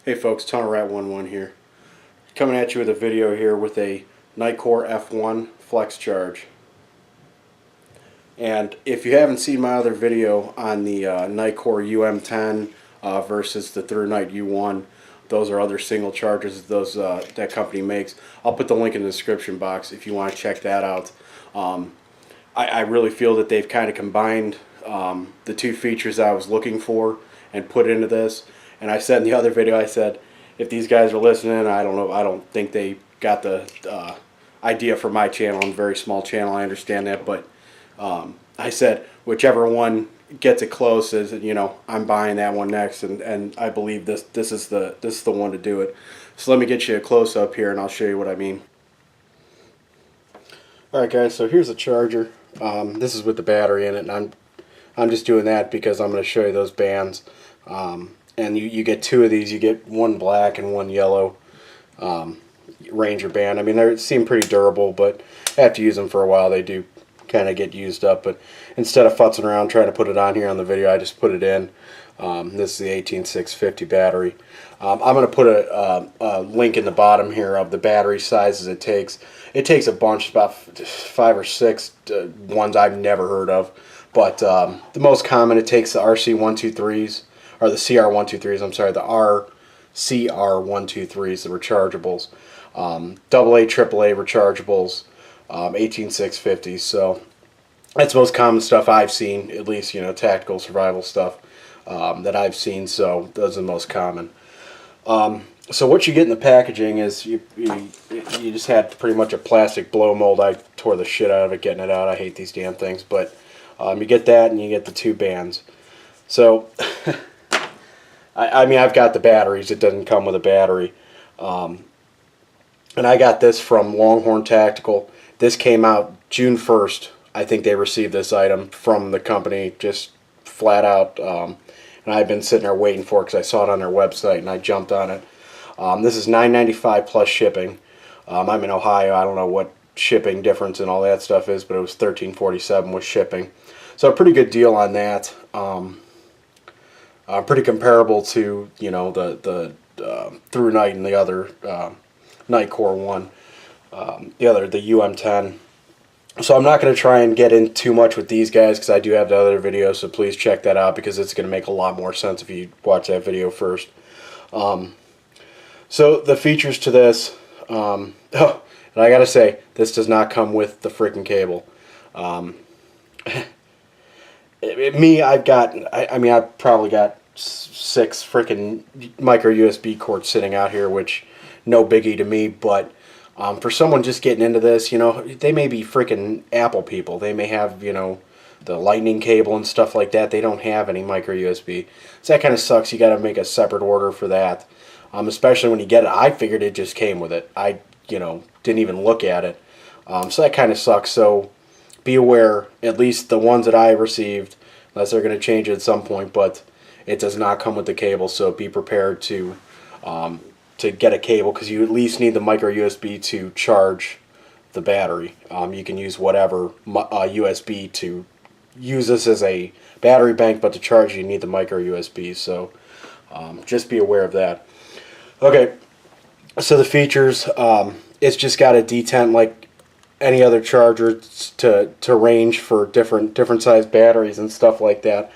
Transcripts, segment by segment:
Hey folks, Thurnite here. Coming at you with a video here with a Nitecore F1 Flex Charge. And if you haven't seen my other video on the Nitecore UM10 versus the Thurnite U1, those are other single chargers that company makes. I'll put the link in the description box if you want to check that out. I really feel that they've kind of combined the two features I was looking for and put into this. And I said in the other video, I said, if these guys are listening, I don't know, I don't think they got the idea for my channel. I'm a very small channel, I understand that, but I said whichever one gets it close, is, you know, I'm buying that one next, and I believe this is the one to do it. So let me get you a close up here, and I'll show you what I mean. All right, guys. So here's the charger. This is with the battery in it, and I'm just doing that because I'm going to show you those bands. And you get two of these. You get one black and one yellow Ranger band. I mean, they seem pretty durable, but after you use them for a while, they do kind of get used up. But instead of futzing around trying to put it on here on the video, I just put it in. This is the 18650 battery. I'm going to put a link in the bottom here of the battery sizes it takes. It takes a bunch, about 5 or 6 ones I've never heard of. But the most common, it takes the RC123s. Or the CR123s, I'm sorry, the RCR123s, the rechargeables. AA, AAA rechargeables, 18650s. So that's the most common stuff I've seen, at least, you know, tactical survival stuff that I've seen. So those are the most common. So what you get in the packaging is you just had pretty much a plastic blow mold. I tore the shit out of it getting it out. I hate these damn things. But you get that, and you get the two bands. So I mean, I've got the batteries. It doesn't come with a battery. And I got this from Longhorn Tactical. This came out June 1st. I think they received this item from the company, just flat out. And I've been sitting there waiting for it because I saw it on their website and I jumped on it. This is $9.95 plus shipping. I'm in Ohio. I don't know what shipping difference and all that stuff is, but it was $13.47 with shipping. So a pretty good deal on that. Pretty comparable to, you know, the Thurnite and the other Nitecore one, the UM10. So I'm not going to try and get in too much with these guys because I do have the other video, so please check that out because it's going to make a lot more sense if you watch that video first. So the features to this, oh, and I got to say, this does not come with the freaking cable. I've probably got 6 freaking micro USB cords sitting out here, which no biggie to me, but for someone just getting into this, you know, they may be freaking Apple people. They may have, you know, the lightning cable and stuff like that. They don't have any micro USB. So that kind of sucks. You got to make a separate order for that, especially when you get it. I figured it just came with it. I, you know, didn't even look at it. So that kind of sucks. So be aware, at least the ones that I received, unless they're going to change it at some point, but it does not come with the cable, so be prepared to get a cable because you at least need the micro USB to charge the battery. You can use whatever USB to use this as a battery bank, but to charge you need the micro USB, so just be aware of that. Okay, so the features, it's just got a detent like any other charger to range for different size batteries and stuff like that.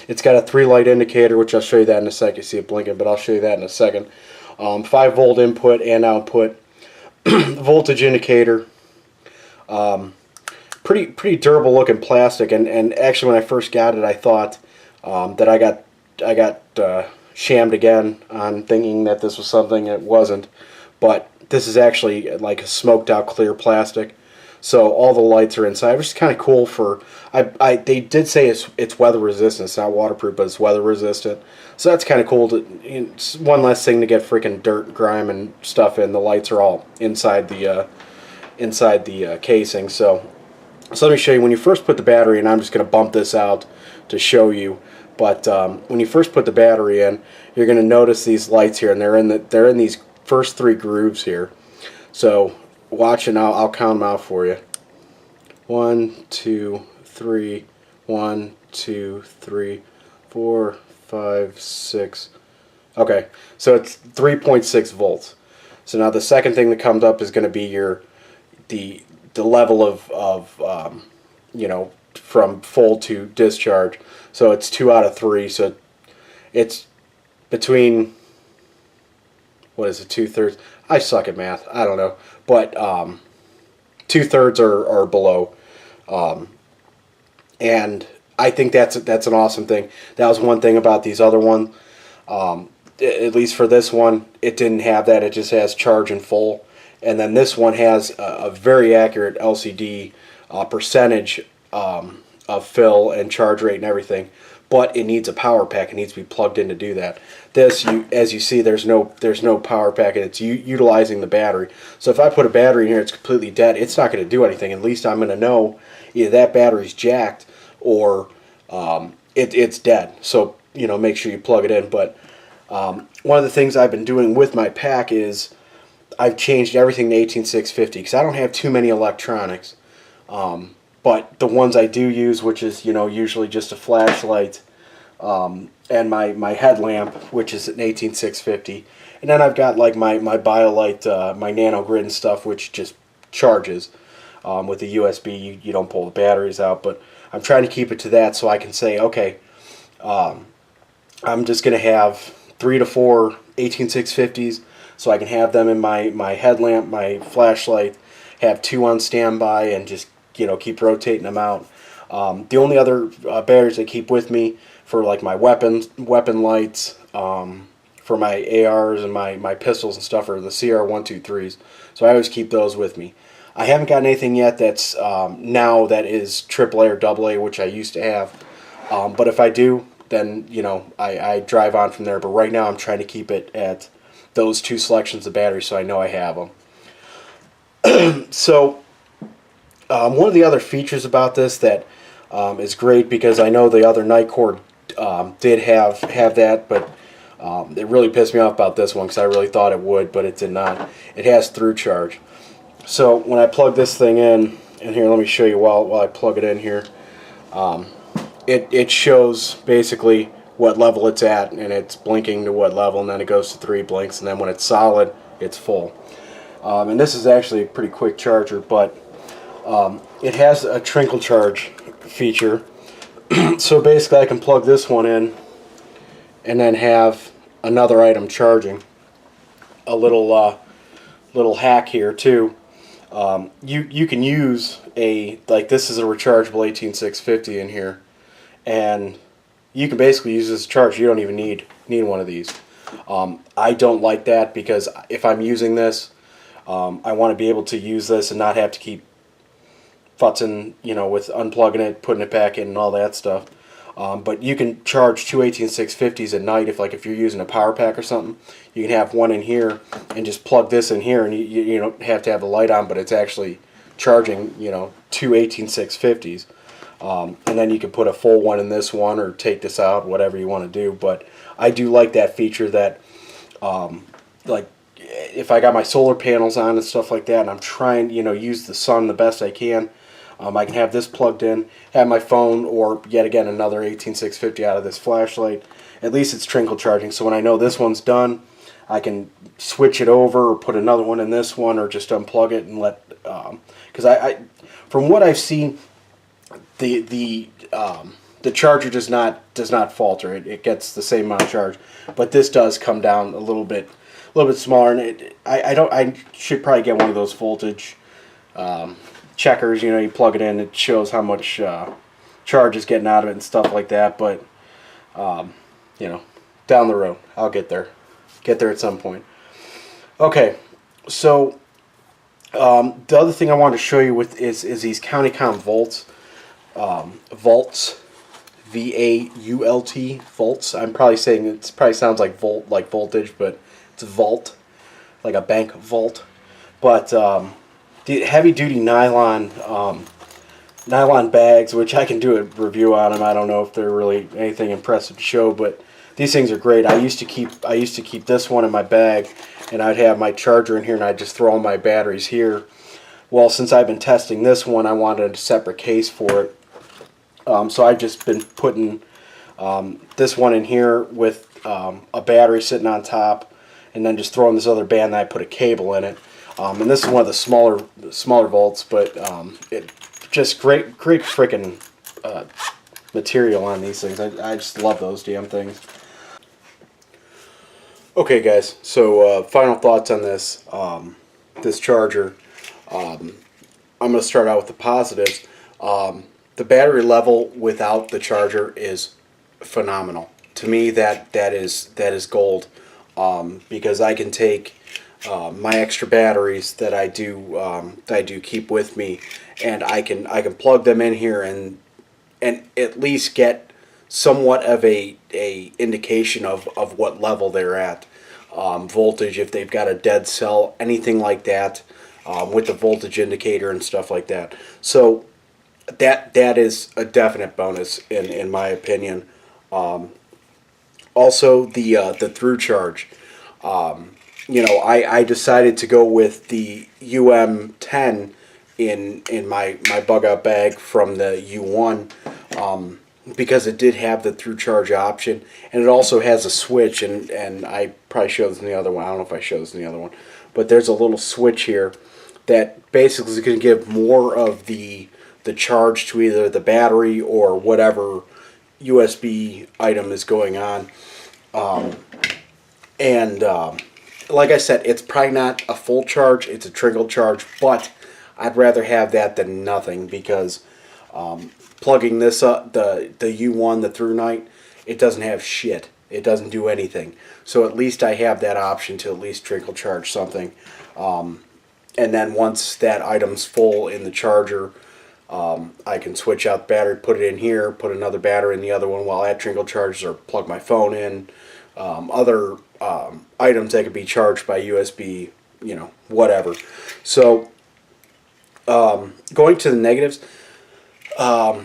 It's got a 3-light indicator, which I'll show you that in a second. You see it blinking, but I'll show you that in a second. 5-volt input and output. Voltage indicator. Pretty durable looking plastic, and actually when I first got it, I thought that I got shammed again on thinking that this was something it wasn't, but this is actually like a smoked out clear plastic. So all the lights are inside, which is kind of cool. They did say it's weather resistant. It's not waterproof, but it's weather resistant. So that's kind of cool. It's one less thing to get freaking dirt, grime, and stuff in. The lights are all inside the casing. So let me show you. When you first put the battery in, I'm just going to bump this out to show you. But when you first put the battery in, you're going to notice these lights here, and they're in these first 3 grooves here. So watch, and I'll count them out for you. 1, 2, 3, 1, 2, 3, 4, 5, 6, Okay, so it's 3.6 volts. So now the second thing that comes up is going to be your the level of you know, from full to discharge. So it's 2 out of 3. So it's between, what is it, 2/3? I suck at math. I don't know, but 2/3 are below, and I think that's an awesome thing. That was one thing about these other ones. At least for this one, it didn't have that. It just has charge and full. And then this one has a very accurate LCD percentage of fill and charge rate and everything. But it needs a power pack. It needs to be plugged in to do that. This, as you see, there's no power pack. It's utilizing the battery. So if I put a battery in here, it's completely dead. It's not going to do anything. At least I'm going to know either that battery's jacked or it's dead. So, you know, make sure you plug it in. But one of the things I've been doing with my pack is I've changed everything to 18650 because I don't have too many electronics. But the ones I do use, which is, you know, usually just a flashlight and my headlamp, which is an 18650. And then I've got like my BioLite, my Nano Grid and stuff, which just charges with the USB. You don't pull the batteries out, but I'm trying to keep it to that so I can say, okay, I'm just going to have 3 to 4 18650s so I can have them in my headlamp, my flashlight, have 2 on standby, and just, you know, keep rotating them out. The only other batteries I keep with me for like my weapon lights, for my ARs and my pistols and stuff are the CR123s. So I always keep those with me. I haven't gotten anything yet that's now that is AAA or AA, which I used to have. But if I do, then, you know, I drive on from there. But right now I'm trying to keep it at those 2 selections of batteries so I know I have them. So one of the other features about this that is great, because I know the other Nitecore did have that, but it really pissed me off about this one because I really thought it would, but it did not. It has through charge. So when I plug this thing in, and here, let me show you while I plug it in here, it shows basically what level it's at, and it's blinking to what level, and then it goes to 3 blinks, and then when it's solid, it's full. And this is actually a pretty quick charger, but it has a trickle charge feature. So basically I can plug this one in and then have another item charging. A little hack here too. You can use like this is a rechargeable 18650 in here, and you can basically use this as a charge. You don't even need one of these. I don't like that because if I'm using this, I want to be able to use this and not have to keep futzing, you know, with unplugging it, putting it back in, and all that stuff. But you can charge 2 18650s at night if you're using a power pack or something. You can have one in here and just plug this in here, and you don't have to have the light on, but it's actually charging, you know, 2 18650s. And then you can put a full one in this one or take this out, whatever you want to do. But I do like that feature that, like, if I got my solar panels on and stuff like that, and I'm trying, you know, use the sun the best I can, I can have this plugged in, have my phone, or yet again another 18650 out of this flashlight. At least it's trickle charging, so when I know this one's done, I can switch it over or put another one in this one, or just unplug it and let. Because I from what I've seen, the charger does not falter. It gets the same amount of charge, but this does come down a little bit smaller. And I should probably get one of those voltage checkers. You know, you plug it in, it shows how much charge is getting out of it and stuff like that. But you know, down the road, I'll get there at some point. Okay, so the other thing I want to show you with is these CountyCom volts. Volts, V-A-U-L-T, volts. I'm probably saying it probably sounds like volt, like voltage, but it's vault, like a bank vault. But the heavy-duty nylon bags, which I can do a review on them. I don't know if they're really anything impressive to show, but these things are great. I used to keep this one in my bag, and I'd have my charger in here, and I'd just throw all my batteries here. Well, since I've been testing this one, I wanted a separate case for it. So I've just been putting this one in here with a battery sitting on top, and then just throw in this other band that I put a cable in it. And this is one of the smaller volts, but it just great freaking material on these things. I just love those damn things. Okay, guys. So final thoughts on this this charger. I'm going to start out with the positives. The battery level without the charger is phenomenal. To me, that is gold, because I can take my extra batteries that I do keep with me, and I can plug them in here and at least get somewhat of a indication of what level they're at, voltage, if they've got a dead cell, anything like that, with the voltage indicator and stuff like that. So that is a definite bonus in my opinion. Also the through charge. I decided to go with the UM10 in my bug out bag from the U1, because it did have the through charge option, and it also has a switch, and I probably showed this in the other one. I don't know if I showed this in the other one, but there's a little switch here that basically is going to give more of the charge to either the battery or whatever USB item is going on. Like I said, it's probably not a full charge, it's a trickle charge, but I'd rather have that than nothing, because plugging this up, the U1, the Thurnite, it doesn't have shit. It doesn't do anything. So at least I have that option to at least trickle charge something. And then once that item's full in the charger, I can switch out the battery, put it in here, put another battery in the other one while that trickle charges, or plug my phone in. Other items that could be charged by USB, whatever. So going to the negatives, not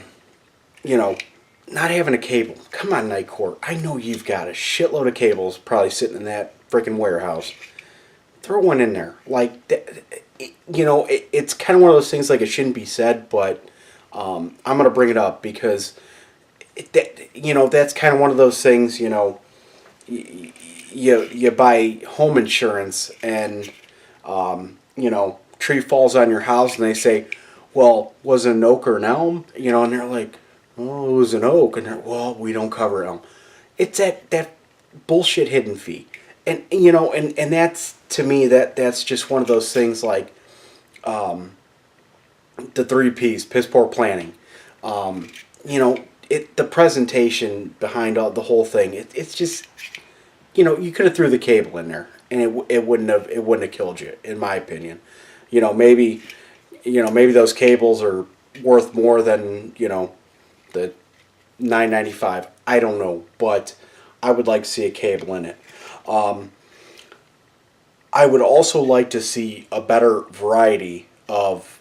having a cable. Come on, Nitecore. I know you've got a shitload of cables probably sitting in that freaking warehouse. Throw one in there. Like, it's kind of one of those things, like, it shouldn't be said, but I'm going to bring it up because, that's kind of one of those things, you buy home insurance and, tree falls on your house and they say, well, was it an oak or an elm? And they're like, oh, it was an oak. And they're, well, we don't cover elm. It's that bullshit hidden fee. And and that's, to me, that's just one of those things, like the 3 P's, piss poor planning. The presentation behind the whole thing. It's just, you could have threw the cable in there and it wouldn't have killed you, in my opinion. Maybe those cables are worth more than the $9.95. I don't know, but I would like to see a cable in it. I would also like to see a better variety of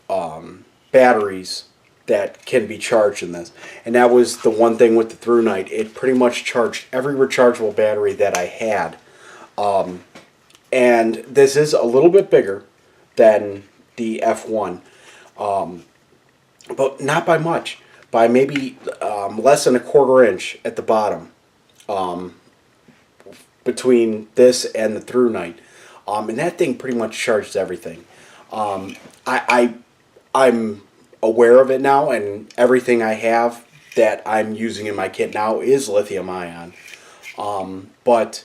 batteries that can be charged in this. And that was the one thing with the Thurnite. It pretty much charged every rechargeable battery that I had. And this is a little bit bigger than the F1. But not by much. By maybe less than a 1/4 inch at the bottom. Between this and the Thurnite. And that thing pretty much charges everything. I'm aware of it now, and everything I have that I'm using in my kit now is lithium ion. But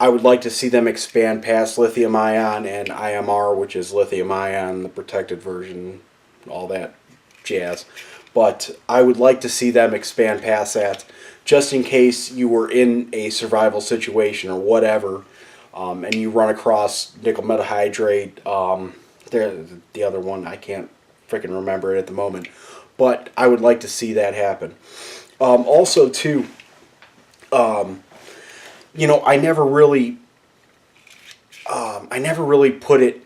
I would like to see them expand past lithium ion and IMR, which is lithium ion, the protected version, all that jazz. But I would like to see them expand past that, just in case you were in a survival situation or whatever, and you run across nickel metahydrate. The other one, I can't freaking remember it at the moment, but I would like to see that happen. Also, too, I never really put it,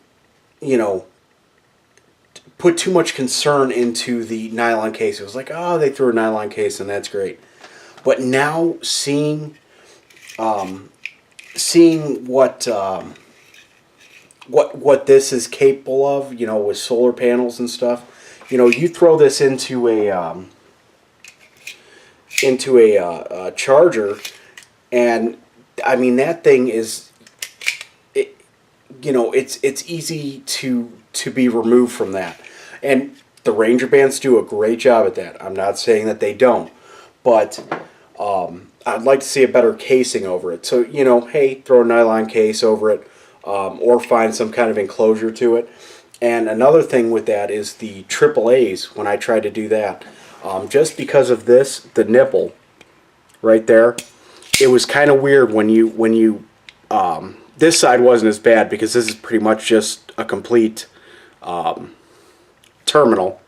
put too much concern into the nylon case. It was like, oh, they threw a nylon case and that's great. But now seeing what this is capable of, with solar panels and stuff, you throw this into a charger, and I mean, that thing is, it, you know, it's easy to be removed from that. And the Ranger bands do a great job at that. I'm not saying that they don't, but I'd like to see a better casing over it. So, you know, hey, throw a nylon case over it, or find some kind of enclosure to it. And another thing with that is the AAAs, when I tried to do that, just because of this, the nipple right there, it was kind of weird when you this side wasn't as bad because this is pretty much just a complete terminal,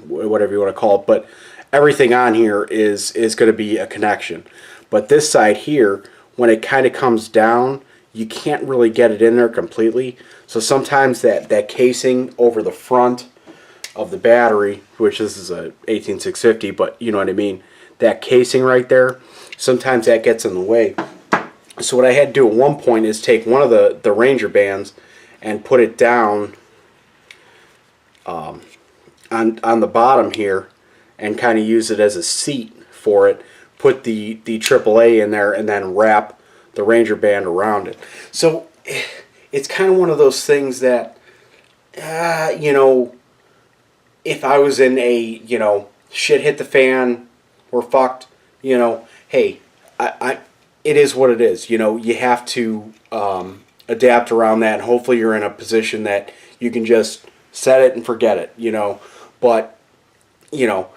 whatever you want to call it, but everything on here is going to be a connection. But this side here, when it kind of comes down, you can't really get it in there completely. So sometimes that casing over the front of the battery, which this is a 18650, but you know what I mean, that casing right there, sometimes that gets in the way. So what I had to do at one point is take one of the Ranger bands and put it down on the bottom here and kind of use it as a seat for it, put the AAA in there, and then wrap the Ranger band around it. So it's kind of one of those things that, you know, if I was in a, you know, shit hit the fan, we're fucked, you know, hey, it is what it is. You know, you have to adapt around that, and hopefully you're in a position that you can just set it and forget it, you know. But, you know,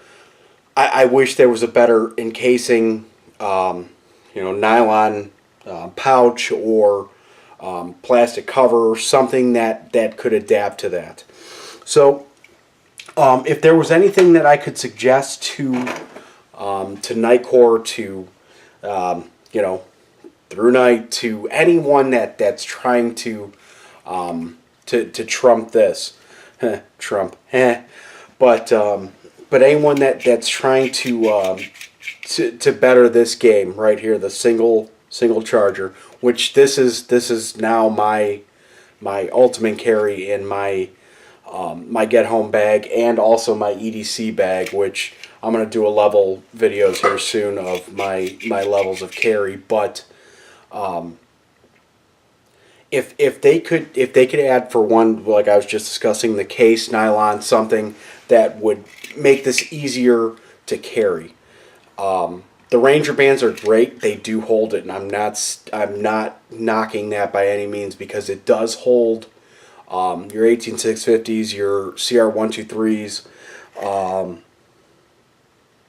I wish there was a better encasing, you know, nylon pouch or plastic cover or something that could adapt to that. So if there was anything that I could suggest to Nitecore, to you know, Thurnite, to anyone that's trying to trump this, Trump, but anyone that's trying to better this game right here, the single charger, which this is now my ultimate carry in my my get home bag, and also my EDC bag, which I'm going to do a level videos here soon of my levels of carry. But if they could add, for one, like I was just discussing, the case, nylon, something that would make this easier to carry. The Ranger bands are great; they do hold it, and I'm not knocking that by any means, because it does hold your 18650s, your CR123s,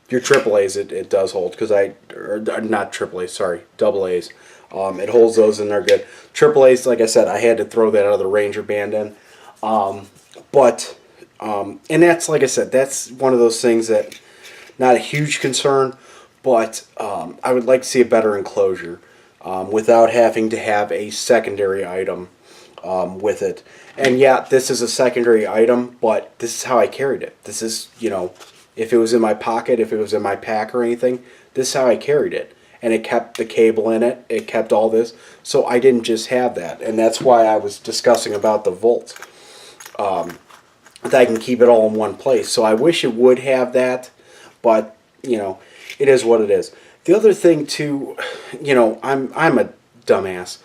your AAAs. It does hold, because not AAAs, sorry, AA's. It holds those and they're good. AAAs, like I said, I had to throw that other Ranger band in, and that's, like I said, that's one of those things that not a huge concern, but I would like to see a better enclosure without having to have a secondary item with it. And yeah, this is a secondary item, but this is how I carried it. This is, you know, if it was in my pocket, if it was in my pack or anything, this is how I carried it. And it kept the cable in it, it kept all this, so I didn't just have that. And that's why I was discussing about the Volt, that I can keep it all in one place. So I wish it would have that, but, you know, it is what it is. The other thing too, you know, I'm a dumbass.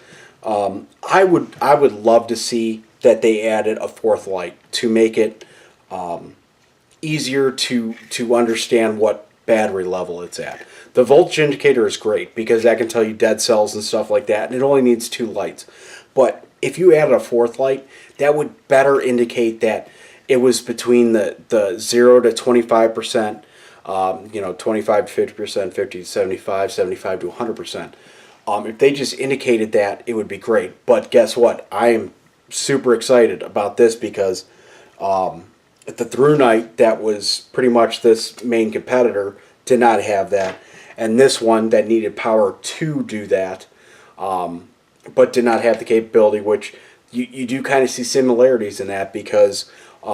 I would love to see that they added a fourth light to make it easier to understand what battery level it's at. The voltage indicator is great because that can tell you dead cells and stuff like that, and it only needs 2 lights. But if you added a fourth light, that would better indicate that it was between the 0 to 25%, you know, 25 to 50%, 50 to 75, 75 to 100%. If they just indicated that, it would be great. But guess what? I am super excited about this because the Thurnite, that was pretty much this main competitor, did not have that. And this one that needed power to do that, but did not have the capability, which you do kind of see similarities in that, because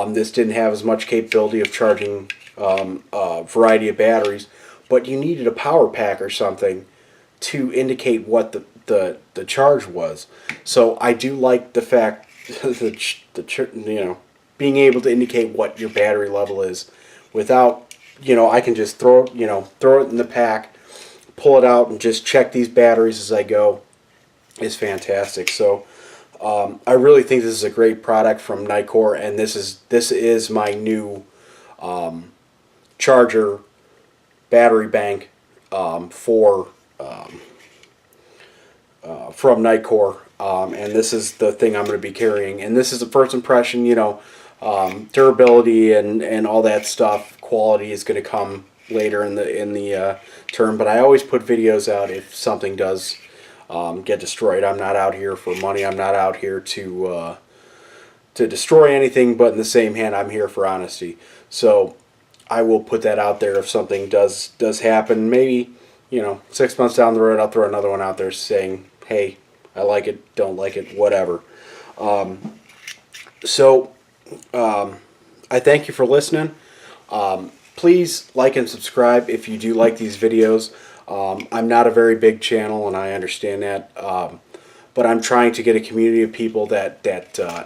this didn't have as much capability of charging a variety of batteries, but you needed a power pack or something to indicate what the charge was. So I do like the fact that you know, being able to indicate what your battery level is without, you know, I can just throw it in the pack, pull it out, and just check these batteries as I go, is fantastic. So I really think this is a great product from Nitecore, and this is my new charger battery bank for from Nitecore, and this is the thing I'm going to be carrying. And this is the first impression. You know, durability and all that stuff, quality is going to come later in the term. But I always put videos out if something does get destroyed. I'm not out here for money. I'm not out here to destroy anything. But in the same hand, I'm here for honesty. So I will put that out there if something does happen. Maybe, you know, 6 months down the road, I'll throw another one out there saying, hey, I like it, don't like it, whatever. I thank you for listening. Please like and subscribe if you do like these videos. I'm not a very big channel, and I understand that. But I'm trying to get a community of people that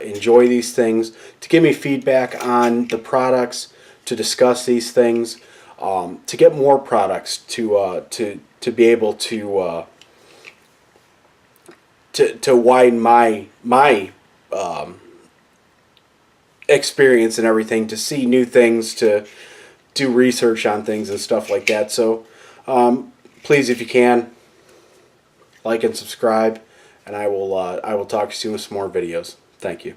enjoy these things, to give me feedback on the products, to discuss these things, to get more products, to be able to widen my experience and everything, to see new things, to do research on things and stuff like that. So please, if you can, like and subscribe, and I will talk to you soon with some more videos. Thank you.